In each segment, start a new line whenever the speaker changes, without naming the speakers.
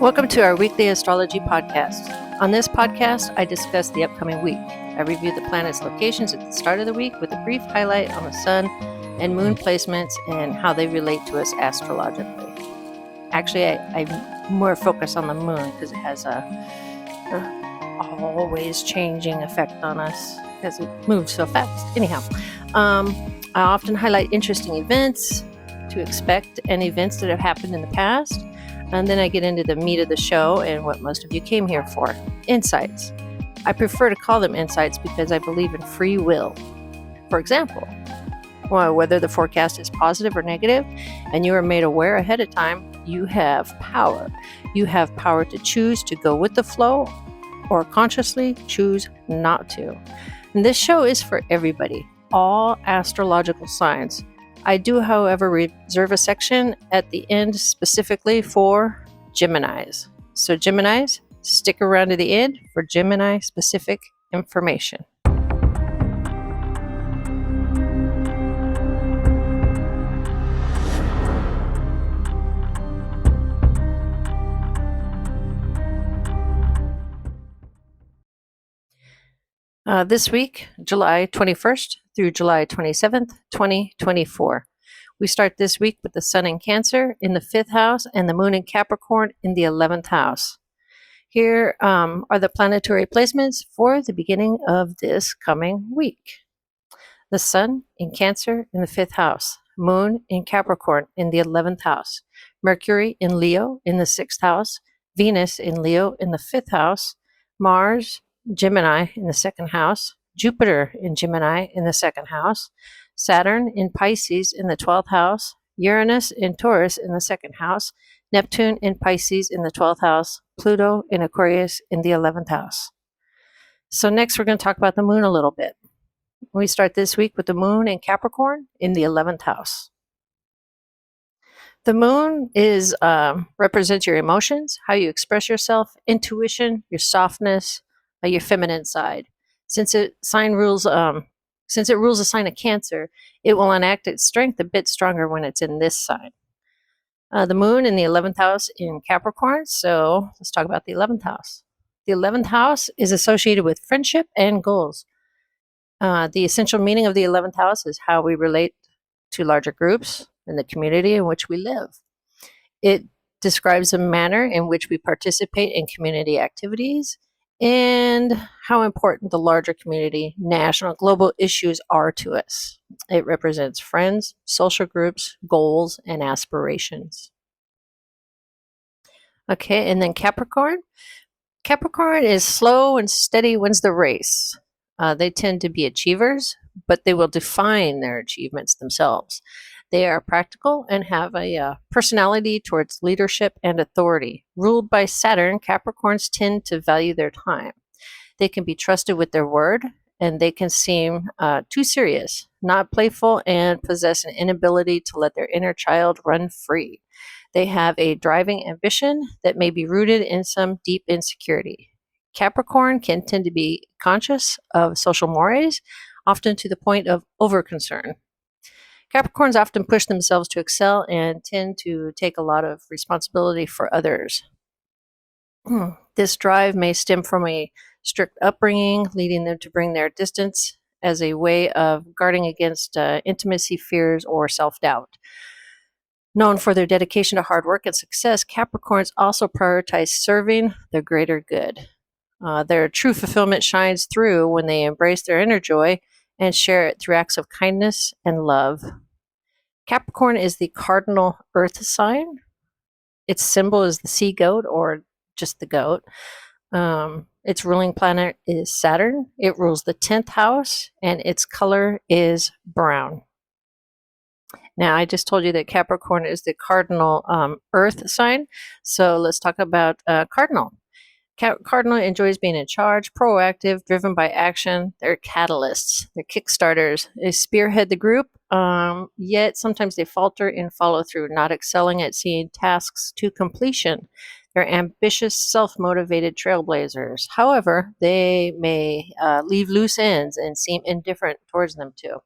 Welcome to our weekly astrology podcast. On this podcast, I discuss the upcoming week. I review the planets' locations at the start of the week with a brief highlight on the sun and moon placements and how they relate to us astrologically. Actually, I'm more focused on the moon because it has a always changing effect on us because it moves so fast. Anyhow, I often highlight interesting events to expect and events that have happened in the past. And then I get into the meat of the show and what most of you came here for, insights. I prefer to call them insights because I believe in free will. For example, whether the forecast is positive or negative, and you are made aware ahead of time, you have power. You have power to choose to go with the flow or consciously choose not to. And this show is for everybody, all astrological signs. I do, however, reserve a section at the end specifically for Geminis. So Geminis, stick around to the end for Gemini-specific information. This week, July 21st through July 27th, 2024. We start this week with the Sun in Cancer in the 5th house and the Moon in Capricorn in the 11th house. Here are the planetary placements for the beginning of this coming week. The Sun in Cancer in the 5th house, Moon in Capricorn in the 11th house, Mercury in Leo in the 6th house, Venus in Leo in the 5th house, Mars Gemini in the 2nd house, Jupiter in Gemini in the 2nd house, Saturn in Pisces in the 12th house, Uranus in Taurus in the 2nd house, Neptune in Pisces in the 12th house, Pluto in Aquarius in the 11th house. So next we're going to talk about the moon a little bit. We start this week with the moon in Capricorn in the 11th house. The moon represents your emotions, how you express yourself, intuition, your softness, your feminine side. Since it rules a sign of Cancer, it will enact its strength a bit stronger when it's in this sign. The moon in the 11th house in Capricorn, so let's talk about the 11th house. The 11th house is associated with friendship and goals. The essential meaning of the 11th house is how we relate to larger groups in the community in which we live. It describes the manner in which we participate in community activities and how important the larger community, national, global issues are to us. It represents friends, social groups, goals, and aspirations. Okay, and then Capricorn. Capricorn is slow and steady wins the race. They tend to be achievers, but they will define their achievements themselves. They are practical and have a personality towards leadership and authority. Ruled by Saturn, Capricorns tend to value their time. They can be trusted with their word, and they can seem too serious, not playful, and possess an inability to let their inner child run free. They have a driving ambition that may be rooted in some deep insecurity. Capricorn can tend to be conscious of social mores, often to the point of overconcern. Capricorns often push themselves to excel and tend to take a lot of responsibility for others. This drive may stem from a strict upbringing, leading them to bring their distance as a way of guarding against intimacy fears or self-doubt. Known for their dedication to hard work and success, Capricorns also prioritize serving the greater good. Their true fulfillment shines through when they embrace their inner joy and share it through acts of kindness and love. Capricorn is the cardinal earth sign. Its symbol is the sea goat, or just the goat. Its ruling planet is Saturn. It rules the 10th house, and its color is brown. Now, I just told you that Capricorn is the cardinal earth sign, so let's talk about cardinal. Cardinal enjoys being in charge, proactive, driven by action. They're catalysts, they're kickstarters. They spearhead the group, yet sometimes they falter in follow through, not excelling at seeing tasks to completion. They're ambitious, self-motivated trailblazers. However, they may leave loose ends and seem indifferent towards them too.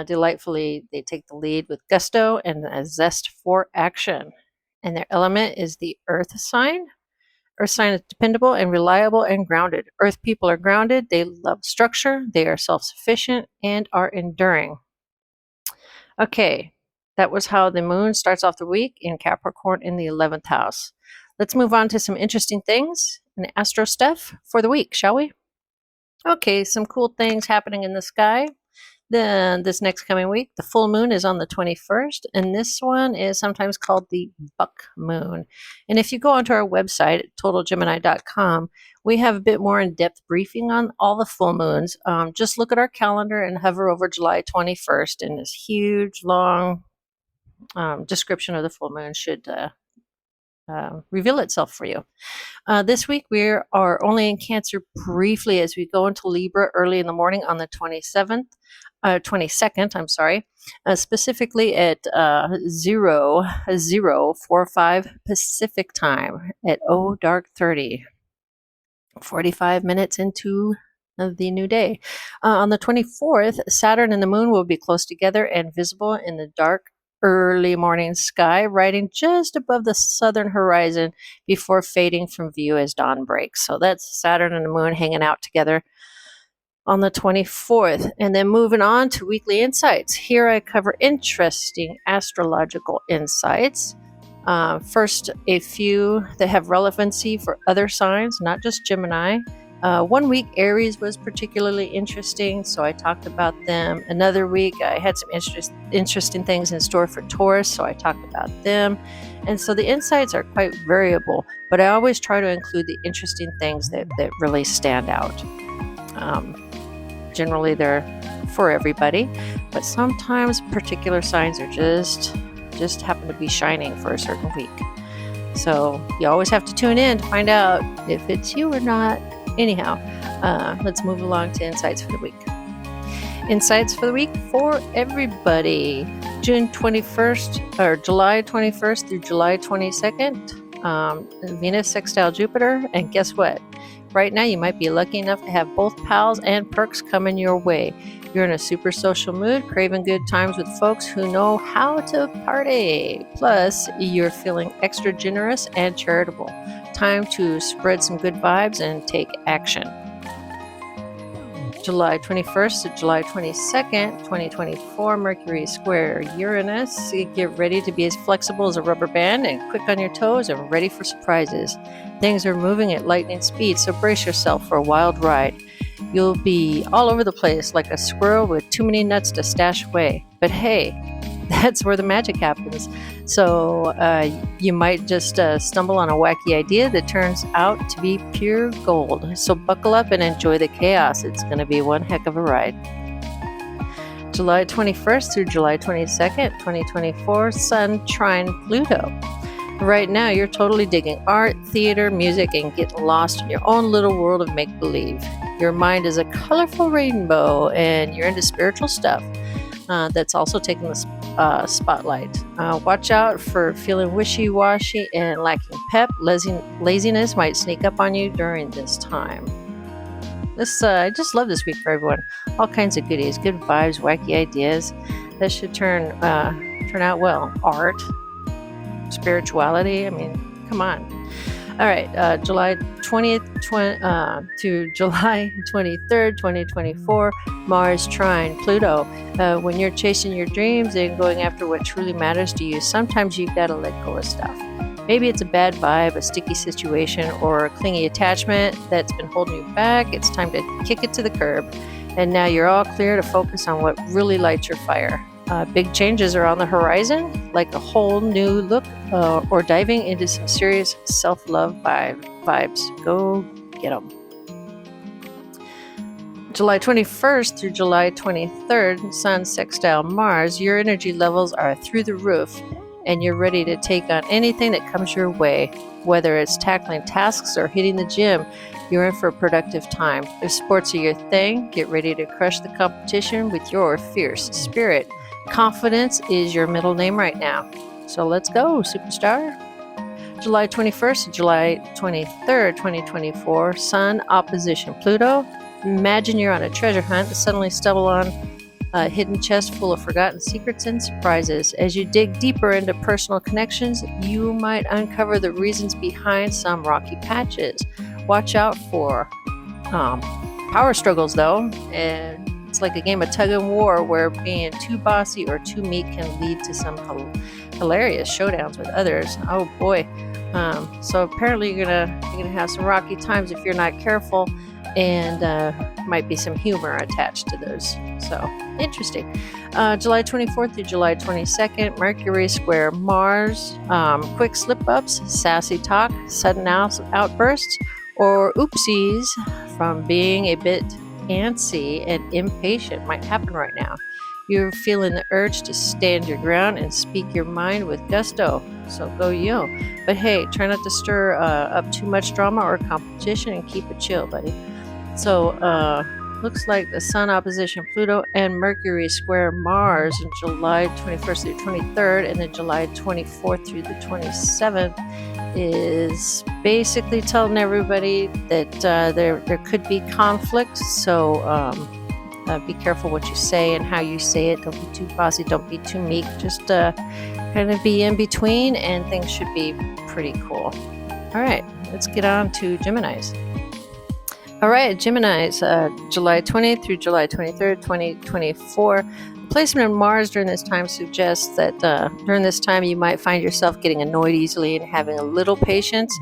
Delightfully, they take the lead with gusto and a zest for action. and their element is the earth sign. Earth sign is dependable and reliable and grounded. Earth people are grounded. They love structure. They are self-sufficient and are enduring. Okay, that was how the moon starts off the week in Capricorn in the 11th house. Let's move on to some interesting things and astro stuff for the week, shall we? Okay, some cool things happening in the sky. Then this next coming week, the full moon is on the 21st, and this one is sometimes called the buck moon. And if you go onto our website, totalgemini.com, we have a bit more in-depth briefing on all the full moons. Just look at our calendar and hover over July 21st, and this huge, long description of the full moon should reveal itself for you. This week we are only in Cancer briefly as we go into Libra early in the morning on the 22nd, I'm sorry, specifically at 00:45 Pacific time at dark 30, 45 minutes into the new day. On the 24th, Saturn and the moon will be close together and visible in the dark early morning sky, riding just above the southern horizon before fading from view as dawn breaks. So that's Saturn and the moon hanging out together on the 24th. And then moving on to weekly insights. Here I cover interesting astrological insights. First, a few that have relevancy for other signs, not just Gemini. 1 week, Aries was particularly interesting, so I talked about them. Another week, I had some interesting things in store for Taurus, so I talked about them. And so the insights are quite variable, but I always try to include the interesting things that really stand out. Generally, they're for everybody, but sometimes particular signs are just happen to be shining for a certain week. So you always have to tune in to find out if it's you or not. Anyhow, let's move along to insights for the week. Insights for the week for everybody. July 21st through July 22nd, Venus sextile Jupiter. And guess what? Right now, you might be lucky enough to have both pals and perks coming your way. You're in a super social mood, craving good times with folks who know how to party. Plus, you're feeling extra generous and charitable. Time to spread some good vibes and take action. July 21st to July 22nd, 2024, Mercury square Uranus. Get ready to be as flexible as a rubber band and quick on your toes and ready for surprises. Things are moving at lightning speed, so brace yourself for a wild ride. You'll be all over the place like a squirrel with too many nuts to stash away. But hey, that's where the magic happens. So you might just stumble on a wacky idea that turns out to be pure gold. So buckle up and enjoy the chaos. It's going to be one heck of a ride. July 21st through July 22nd, 2024, Sun trine Pluto. Right now, you're totally digging art, theater, music, and getting lost in your own little world of make-believe. Your mind is a colorful rainbow, and you're into spiritual stuff. That's also taking the spotlight. Watch out for feeling wishy-washy and lacking pep. Laziness might sneak up on you during this time. I just love this week for everyone. All kinds of goodies, good vibes, wacky ideas. That should turn out well. Art, spirituality. I mean, come on. All right, July 20th to July 23rd, 2024, Mars trine Pluto. When you're chasing your dreams and going after what truly matters to you, sometimes you've got to let go of stuff. Maybe it's a bad vibe, a sticky situation, or a clingy attachment that's been holding you back. It's time to kick it to the curb. And now you're all clear to focus on what really lights your fire. Big changes are on the horizon, like a whole new look or diving into some serious self-love vibes. Go get them. July 21st through July 23rd, Sun sextile Mars, your energy levels are through the roof and you're ready to take on anything that comes your way. Whether it's tackling tasks or hitting the gym, you're in for a productive time. If sports are your thing, get ready to crush the competition with your fierce spirit. Confidence is your middle name right now. So let's go, superstar. July 21st to July 23rd, 2024, Sun opposition Pluto. Imagine you're on a treasure hunt and suddenly stumble on A hidden chest full of forgotten secrets and surprises. As you dig deeper into personal connections, you might uncover the reasons behind some rocky patches. Watch out for power struggles, though, and it's like a game of tug and war where being too bossy or too meek can lead to some hilarious showdowns with others. Oh boy! So apparently you're gonna have some rocky times if you're not careful, and might be some humor attached to those. So interesting. July 24th through July 22nd, Mercury square Mars. Quick slip-ups, sassy talk, sudden outbursts, or oopsies from being a bit antsy and impatient might happen right now. You're feeling the urge to stand your ground and speak your mind with gusto. So go you. But hey, try not to stir up too much drama or competition and keep it chill, buddy. So looks like the Sun opposition Pluto and Mercury square Mars in July 21st through 23rd, and then July 24th through the 27th is basically telling everybody that there could be conflict. So be careful what you say and how you say it. Don't be too bossy. Don't be too meek. Just kind of be in between, and things should be pretty cool. All right, let's get on to Geminis. All right, Geminis, July 20th through July 23rd, 2024. Placement of Mars during this time suggests that during this time you might find yourself getting annoyed easily and having a little patience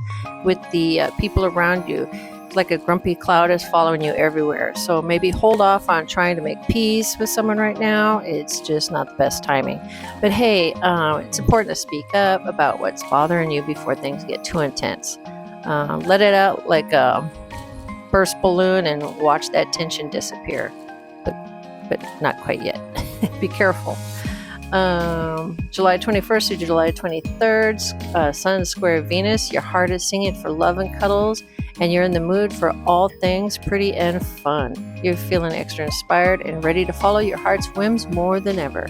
with the people around you. It's like a grumpy cloud is following you everywhere. So maybe hold off on trying to make peace with someone right now. It's just not the best timing. But hey, it's important to speak up about what's bothering you before things get too intense. Let it out like a burst balloon and watch that tension disappear. But not quite yet. Be careful. July 21st through July 23rd, Sun square Venus. Your heart is singing for love and cuddles, and you're in the mood for all things pretty and fun. You're feeling extra inspired and ready to follow your heart's whims more than ever.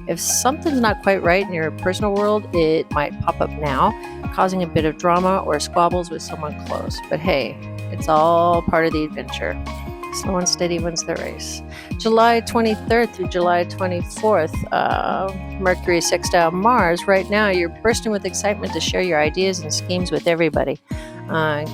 If something's not quite right in your personal world, it might pop up now, causing a bit of drama or squabbles with someone close. But hey, it's all part of the adventure. Slow and steady wins the race. July 23rd through July 24th, Mercury sextile Mars. Right now, you're bursting with excitement to share your ideas and schemes with everybody.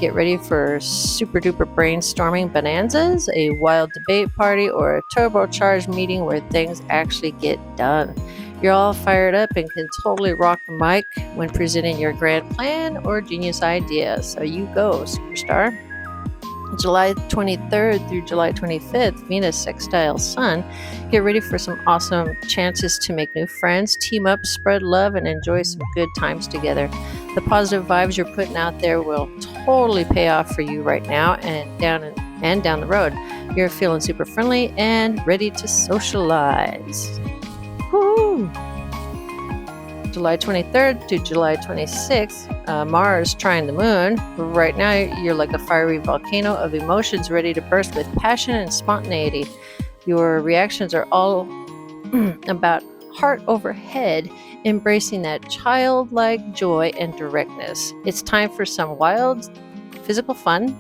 Get ready for super duper brainstorming bonanzas, a wild debate party, or a turbocharged meeting where things actually get done. You're all fired up and can totally rock the mic when presenting your grand plan or genius idea. So you go, superstar. July 23rd through July 25th, Venus sextile Sun. Get ready for some awesome chances to make new friends, team up, spread love, and enjoy some good times together. The positive vibes you're putting out there will totally pay off for you right now and down the road. You're feeling super friendly and ready to socialize. Woo! July 23rd to July 26th, Mars trine the moon. Right now, you're like a fiery volcano of emotions ready to burst with passion and spontaneity. Your reactions are all about heart over head, embracing that childlike joy and directness. It's time for some wild physical fun,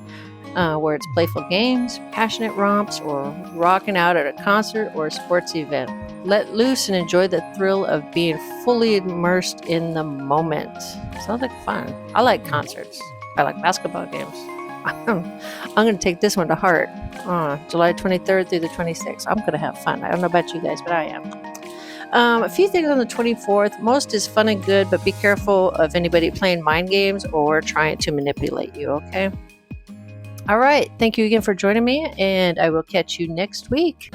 where it's playful games, passionate romps, or rocking out at a concert or a sports event. Let loose and enjoy the thrill of being fully immersed in the moment. Sounds like fun. I like concerts. I like basketball games. I'm going to take this one to heart. July 23rd through the 26th. I'm going to have fun. I don't know about you guys, but I am. A few things on the 24th. Most is fun and good, but be careful of anybody playing mind games or trying to manipulate you, okay? All right. Thank you again for joining me, and I will catch you next week.